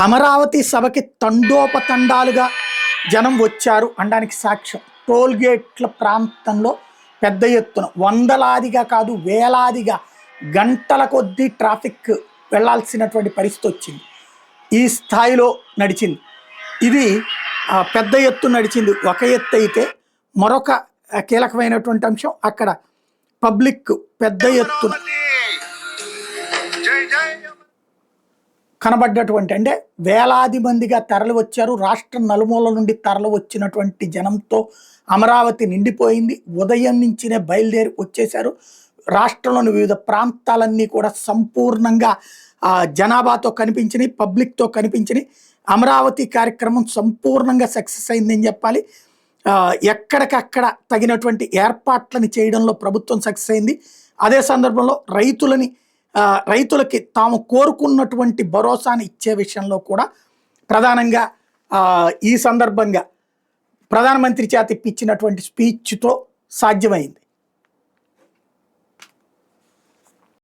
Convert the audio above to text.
అమరావతి సభకి తండోపతండాలుగా జనం వచ్చారు అనడానికి సాక్ష్యం టోల్ గేట్ల ప్రాంతంలో పెద్ద ఎత్తున వందలాదిగా కాదు వేలాదిగా గంటల కొద్దీ ట్రాఫిక్ వెళ్లాల్సినటువంటి పరిస్థితి వచ్చింది. ఈ స్థాయిలో నడిచింది. ఇది పెద్ద ఎత్తు నడిచింది. ఒక ఎత్తు అయితే మరొక కీలకమైనటువంటి అంశం అక్కడ పబ్లిక్ పెద్ద ఎత్తున కనబడ్డటువంటి, అంటే వేలాది మందిగా తరలి వచ్చారు. రాష్ట్రం నలుమూల నుండి తరలి వచ్చినటువంటి జనంతో అమరావతి నిండిపోయింది. ఉదయం నుంచినే బయలుదేరి వచ్చేశారు. రాష్ట్రంలోని వివిధ ప్రాంతాలన్నీ కూడా సంపూర్ణంగా జనాభాతో కనిపించినాయి, పబ్లిక్తో కనిపించినాయి. అమరావతి కార్యక్రమం సంపూర్ణంగా సక్సెస్ అయిందని చెప్పాలి. ఎక్కడికక్కడ తగినటువంటి ఏర్పాట్లని చేయడంలో ప్రభుత్వం సక్సెస్ అయింది. అదే సందర్భంలో రైతులకి తాము కోరుకున్నటువంటి భరోసాని ఇచ్చే విషయంలో కూడా ప్రధానంగా ఈ సందర్భంగా ప్రధానమంత్రి చేత ఇప్పించినటువంటి స్పీచ్తో సాధ్యమైంది.